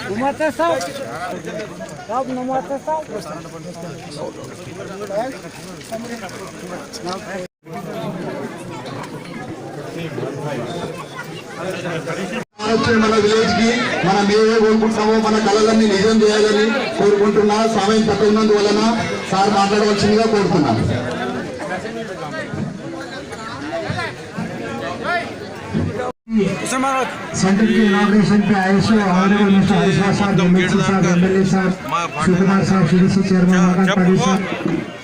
घुमाते सब नमाते सब మన విలేజ్ కి మనం ఏవే కోరుకుంటున్నామో మన కళలన్నీ నిజం చేయాలని కోరుకుంటున్నా. సమయం తక్కువ ఉన్నందువలన సార్ మాట్లాడవలసిందిగా కోరుతున్నాను. सेंटर की इनॉग्रेशन पे आए सो ऑनरेबल मिस्टर हरीश साहब, एमएलसी साहब, एमएलए साहब, शिवकुमार साहब, सीडीसी चेयरमैन मकान पाड़ी साहब,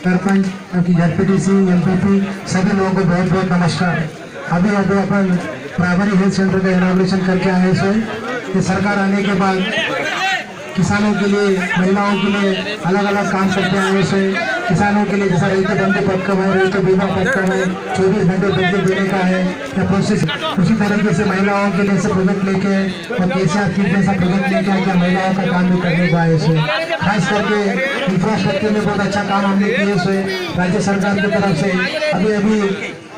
सरपंच, आपकी जेडपीटीसी, एमपीपी सभी लोगों को बहुत बहुत नमस्कार। अभी अपन प्राइमरी हेल्थ सेंटर का इनॉग्रेशन करके आए सो ये सरकार आने के बाद किसानों के लिए, महिलाओं के लिए अलग अलग काम करते आए से किसानों के लिए जैसा रैत बंधु पथकम है, रैत बीमा पथकम है, 24 घंटे बिजली देने का है या प्रोसेस, उसी तरीके से महिलाओं के लिए ऐसे प्रोजेक्ट लेके और केसीआर किट जैसा प्रोजेक्ट लेके आके महिलाओं का काम भी करने को आए से। खास करके इंफ्रास्ट्रक्चर में बहुत अच्छा काम हमने किए से राज्य सरकार की तरफ से। अभी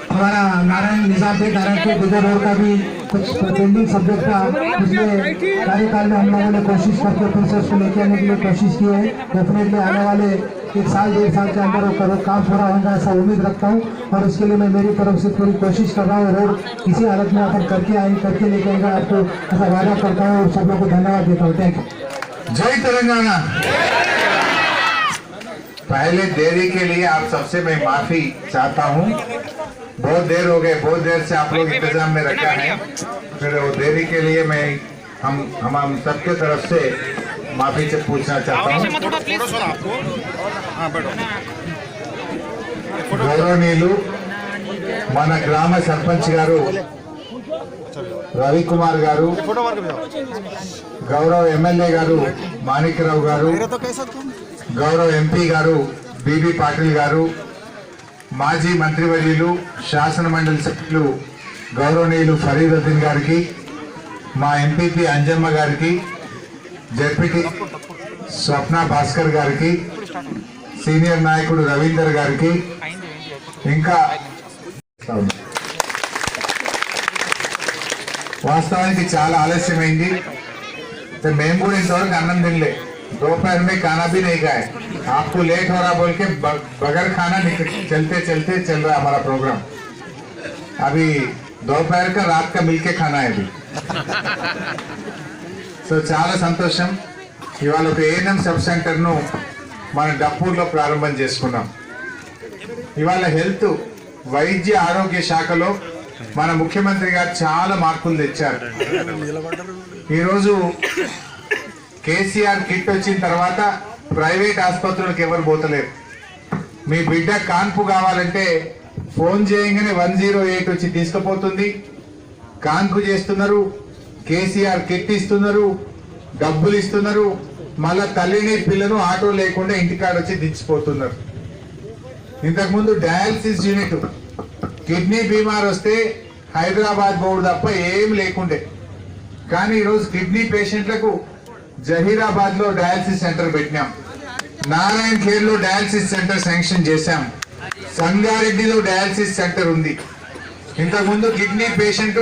हमारा नारायण निजामुद्दीन नारायणपुर गुजर रोड का भी कुछ पेंडिंग सब्जेक्ट था, पिछले कार्यकाल में हम लोगों ने कोशिश करके फिर से उसको लेके आने के लिए कोशिश की है। डेफिनेटली आने वाले 1 साल 1.5 साल के अंदर वो काम पूरा होगा ऐसा उम्मीद रखता हूँ और उसके लिए मैं मेरी तरफ से पूरी कोशिश कर रहा हूँ। रोड इसी हालत में अपन करके लेके आएंगे आपको ऐसा वादा करता हूँ और सब लोग को धन्यवाद देता हूँ। Thank you. जय तेलंगाना। पहले देरी के लिए आप सबसे मैं माफी चाहता हूँ। बहुत देर हो गए, बहुत देर से आप लोग इंतजाम में रखा है, फिर वो देरी के लिए मैं हम सबके तरफ से माफी से पूछना चाहता हूँ। गौरवनीयुलु मन ग्राम सरपंच गारू रविकुमार गारू, गौरव एमएलए गारू माणिकराव गारू, गौरव एमपी गारू बीबी पाटिल गारू, మాజీ మంత్రివర్యులు శాసన మండలి సభ్యులు గౌరవనీయులు ఫరీదుద్దీన్ గారికి, మా ఎంపీపీ అంజమ్మ గారికి, జెడ్పీటీ స్వప్న భాస్కర్ గారికి, సీనియర్ నాయకుడు రవీందర్ గారికి, ఇంకా వాస్తవానికి చాలా ఆలస్యమైంది. మేము కూడా ఇంతవరకు అన్నం తినలే, दोपहर में खाना भी नहीं खाए। आपको लेट हो रहा बोल के बगैर खाना चलते चलते चल रहा हमारा प्रोग्राम। अभी दोपहर का रात का मिलके खाना है अभी। సో చాలా సంతోషం. ఇవాళ ఒక ఏఎన్ఎం సబ్ సెంటర్ను మన డప్పూర్లో ప్రారంభం చేసుకున్నాం. ఇవాళ హెల్త్ వైద్య ఆరోగ్య శాఖలో మన ముఖ్యమంత్రి గారు చాలా మార్పులు తెచ్చారు. ఈరోజు కేసీఆర్ కిట్ వచ్చిన తర్వాత ప్రైవేట్ ఆసుపత్రులకు ఎవరు పోతలేరు. మీ బిడ్డ కాన్పు కావాలంటే ఫోన్ చేయగానే 108 వచ్చి తీసుకుపోతుంది. కాన్పు చేస్తున్నారు, కేసీఆర్ కిట్ ఇస్తున్నారు, డబ్బులు ఇస్తున్నారు, మళ్ళా తల్లిని పిల్లను ఆటో లేకుండా ఇంటికాడ వచ్చి దించిపోతున్నారు. ఇంతకుముందు డయాలసిస్ యూనిట్ కిడ్నీ బీమార్ వస్తే హైదరాబాద్ బోర్డు తప్ప ఏం లేకుండే. కానీ ఈరోజు కిడ్నీ పేషెంట్లకు జహీరాబాద్ లో డయాలసిస్ సెంటర్ పెట్టినాం, నారాయణ ఖేడ్ లో డయాలసిస్ సెంటర్ శాంక్షన్ చేశాం, సంగారెడ్డిలో డయాలసిస్ సెంటర్ ఉంది. ఇంతకుముందు కిడ్నీ పేషెంట్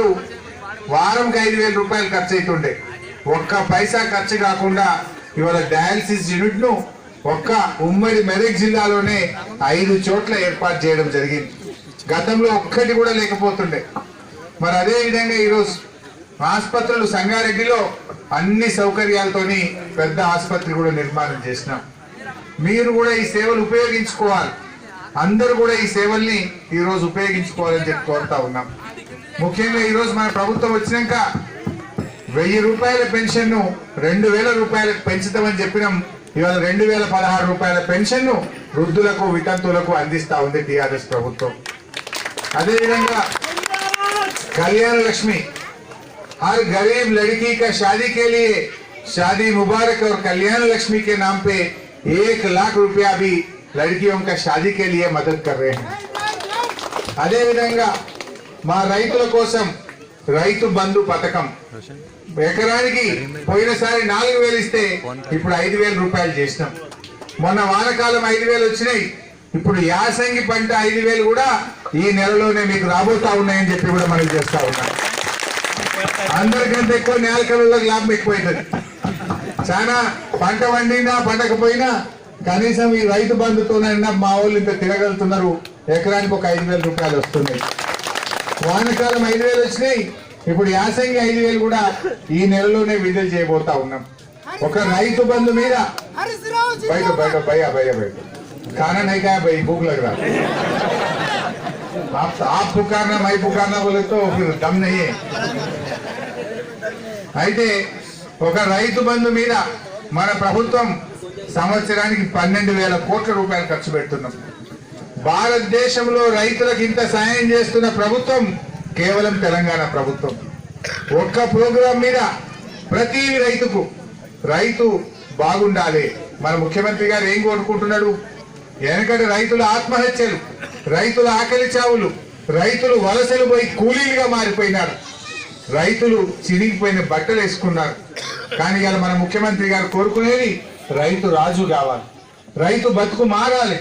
వారంకి 5,000 రూపాయలు ఖర్చు అవుతుండే, ఒక్క పైసా ఖర్చు కాకుండా ఇవాళ డయాలసిస్ యూనిట్ ను ఒక్క ఉమ్మడి మెదక్ జిల్లాలోనే 5 చోట్ల ఏర్పాటు చేయడం జరిగింది. గతంలో ఒక్కటి కూడా లేకపోతుండే. మరి అదే విధంగా ఈరోజు ఆసుపత్రులు సంగారెడ్డిలో అన్ని సౌకర్యాలతోని పెద్ద ఆసుపత్రి కూడా నిర్మాణం చేసినాం. మీరు కూడా ఈ సేవలు ఉపయోగించుకోవాలి, అందరూ కూడా ఈ సేవల్ని ఈరోజు ఉపయోగించుకోవాలని చెప్పి కోరుతా ఉన్నాం. ముఖ్యంగా ఈరోజు మన ప్రభుత్వం వచ్చినాక 1000 రూపాయల పెన్షన్ ను 2000 రూపాయలకు పెంచుతామని చెప్పినాం. ఇవాళ 2016 రూపాయల పెన్షన్ ను వృద్ధులకు వితంతువులకు అందిస్తా ఉంది టీఆర్ఎస్ ప్రభుత్వం. అదేవిధంగా కళ్యాణ లక్ష్మి, हर गरीब लड़की का शादी के लिए शादी मुबारक और कल्याण लक्ष्मी के नाम पे 1 लाख रुपया भी लड़कियों का शादी के लिए मदद कर रहे हैं. अदे विधंगा మా రైతుల కోసం రైతు బంధు పథకం ఎకరానికి పోయినసారి 4,000 ఇస్తే ఇప్పుడు 5,000 రూపాయలు చేసినాం. మొన్న వానకాలం 5,000 వచ్చినాయి, ఇప్పుడు యాసంగి పంట 5,000 కూడా ఈ నెలలోనే మీకు రాబోతా ఉన్నాయని చెప్పి కూడా మనం చేస్తా ఉన్నాం. అందరికంటే ఎక్కువ నేలకల్లోకి లాభం ఎక్కువైతుంది. చాలా పంట వండినా పండకపోయినా కనీసం ఈ రైతు బంధుతోనైనా మా వాళ్ళు ఇంత తిరగలుగుతున్నారు. ఎకరానికి ఒక 5,000 రూపాయలు వస్తున్నాయి. వానకాలం 5,000 వచ్చినాయి. ఇప్పుడు యాసంగి 5,000 కూడా ఈ నెలలోనే విడుదల చేయబోతా ఉన్నాం. ఒక రైతు బంధు మీద బయట బయట భయ భయ బయట खाना नहीं खाया भाई, भूख लग रहा है. आप पुकारना मैं पुकारना बोले तो फिर दम नहीं है. అయితే ఒక రైతు బంధు మీద మన ప్రభుత్వం సంవత్సరానికి 12,000 కోట్ల రూపాయలు ఖర్చు పెడుతున్నాం. భారతదేశంలో రైతులకు ఇంత సాయం చేస్తున్న ప్రభుత్వం కేవలం తెలంగాణ ప్రభుత్వం. ఒక్క ప్రోగ్రాం మీద ప్రతి రైతు బాగుండాలి. మన ముఖ్యమంత్రి గారు ఏం కోరుకుంటున్నాడు? ఎందుకంటే రైతుల ఆత్మహత్యలు, రైతుల ఆకలి చావులు, రైతులు వలసలు పోయి కూలీలుగా మారిపోయినారు, రైతులు చిరిగిపోయిన బట్టలు వేసుకున్నారు. కానీ ఇవాళ మన ముఖ్యమంత్రి గారు కోరుకునేది రైతు రాజు కావాలి, రైతు బతుకు మారాలి.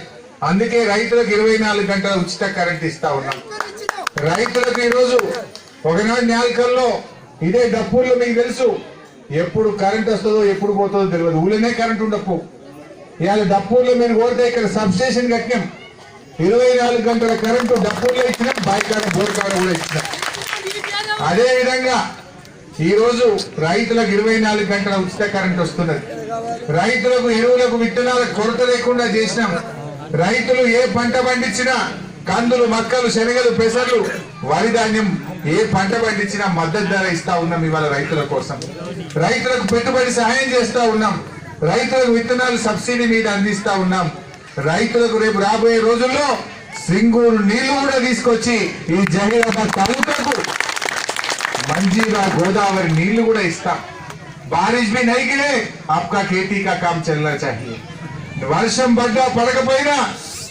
అందుకే రైతులకు 24 గంటల ఉచిత కరెంట్ ఇస్తా ఉన్నాం. రైతులకు ఈరోజు ఒకనాడు నేలకల్లో ఇదే డప్పుల్లో మీకు తెలుసు ఎప్పుడు కరెంట్ వస్తుందో ఎప్పుడు పోతుందో తెలియదు. ఊళ్ళోనే కరెంట్ ఉండకు. ఇవాళ డప్పూర్లో మీరు కోరితే ఇక్కడ సబ్ స్టేషన్ కట్టినాం. 24 గంటల కరెంటు డప్పూర్లో ఇచ్చినాం, బాయికాడ బోర్కాడ కూడా ఇచ్చినాం. అదే విధంగా ఈరోజు రైతులకు 24 గంటల ఉచిత కరెంట్ వస్తున్నది. రైతులకు ఎరువులకు విత్తనాలకు కొరత లేకుండా చేసినాం. రైతులు ఏ పంట పండించినా కందులు, మక్కలు, శనగలు, పెసర్లు, వరి ధాన్యం ఏ పంట పండించినా మద్దతు ధర ఇస్తా ఉన్నాం. ఇవాళ రైతుల కోసం రైతులకు పెట్టుబడి సహాయం చేస్తా ఉన్నాం. రైతులకు విత్తనాలు సబ్సిడీ మీద అందిస్తా ఉన్నాం. రైతులకు రేపు రాబోయే రోజుల్లో సింగూరు నీళ్లు కూడా తీసుకొచ్చి ఈ జహీరాబాద్ తాలూకాకు మంజీరా గోదావరి నీళ్లు కూడా ఇస్తాం. బారిష్ भी नहीं गिरे आपका खेती का काम चलना चाहिए. వర్షం పడ్డా పడకపోయినా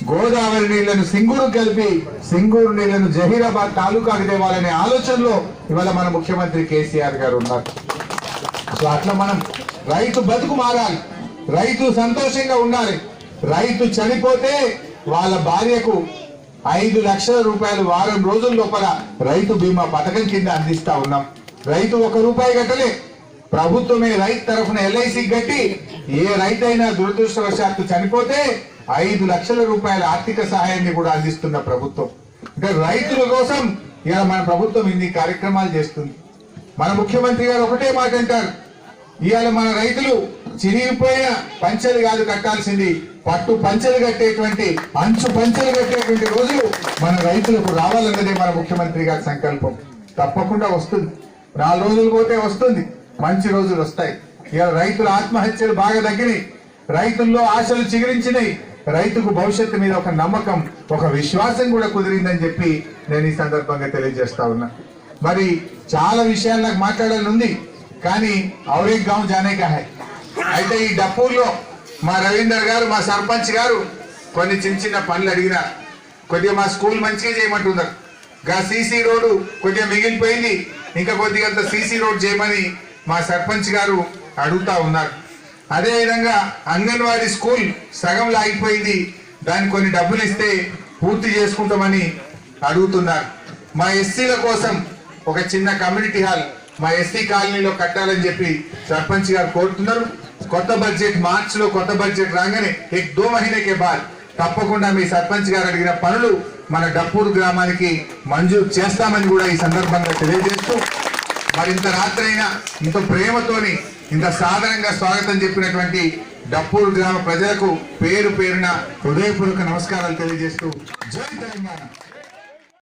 గోదావరి నీళ్లను సింగూరు కలిపి సింగూరు నీళ్లను జహీరాబాద్ తాలూకాకు తేవాలనే ఆలోచనలో ఇవాళ మన ముఖ్యమంత్రి కేసీఆర్ గారు ఉన్నారు. సో అట్లా మనం రైతు బతుకు మారాలి, రైతు సంతోషంగా ఉండాలి. రైతు చనిపోతే వాళ్ళ భార్యకు 5 లక్షల రూపాయలు వారం రోజుల లోపల రైతు బీమా పథకం కింద అందిస్తా ఉన్నాం. రైతు 1 రూపాయి కట్టలే, ప్రభుత్వమే రైతు తరఫున LIC కట్టి ఏ రైతైనా దురదృష్టవశాత్తు చనిపోతే 5 లక్షల రూపాయల ఆర్థిక సహాయాన్ని కూడా అందిస్తున్న ప్రభుత్వం. అంటే రైతుల కోసం ఇలా మన ప్రభుత్వం ఇన్ని కార్యక్రమాలు చేస్తుంది. మన ముఖ్యమంత్రి గారు ఒకటే మాట అంటారు, ఇవాళ మన రైతులు చిరిగిపోయిన పంచెలు కాదు కట్టాల్సింది, పట్టు పంచెలు కట్టేటువంటి, అంచు పంచెలు కట్టేటువంటి రోజులు మన రైతులకు రావాలన్నదే మన ముఖ్యమంత్రి గారి సంకల్పం. తప్పకుండా వస్తుంది. 4 రోజులు పోతే వస్తుంది, మంచి రోజులు వస్తాయి. ఇవాళ రైతుల ఆత్మహత్యలు బాగా తగ్గినాయి, రైతుల్లో ఆశలు చిగురించినాయి, రైతుకు భవిష్యత్తు మీద ఒక నమ్మకం, ఒక విశ్వాసం కూడా కుదిరిందని చెప్పి నేను ఈ సందర్భంగా తెలియజేస్తా ఉన్నా. మరి చాలా విషయాలు నాకు మాట్లాడాలని ఉంది, కానీ ఔరేక్ గాంవ్ జానే కా హై. అయితే ఈ డప్పూర్లో మా రవీందర్ గారు, మా సర్పంచ్ గారు కొన్ని చిన్న పనులు అడిగినారు. కొద్దిగా మా స్కూల్ మంచిగా చేయమంటున్నారు. CC రోడ్డు కొద్దిగా మిగిలిపోయింది, ఇంకా కొద్దిగా CC రోడ్ చేయమని మా సర్పంచ్ గారు అడుగుతా ఉన్నారు. అదే విధంగా అంగన్వాడీ స్కూల్ సగంలో ఆగిపోయింది, దానికి కొన్ని డబ్బులు ఇస్తే పూర్తి చేసుకుంటామని అడుగుతున్నారు. మా ఎస్సీల కోసం ఒక చిన్న కమ్యూనిటీ హాల్ మా ఎస్సీ కాలనీలో కట్టాలని చెప్పి సర్పంచ్ గారు కోరుతున్నారు. కొత్త బడ్జెట్ మార్చిలో కొత్త బడ్జెట్ రాగానే 1-2 మహీనేకే బాద్ తప్పకుండా మీ సర్పంచ్ గారు అడిగిన పనులు మన డప్పూరు గ్రామానికి మంజూరు చేస్తామని కూడా ఈ సందర్భంగా తెలియజేస్తూ, మరి ఇంత రాత్రైనా ఇంత ప్రేమతోని ఇంత సాధారణంగా స్వాగతం చెప్పినటువంటి డప్పూరు గ్రామ ప్రజలకు పేరు పేరున హృదయపూర్వక నమస్కారాలు తెలియజేస్తూ జై తెలంగాణ.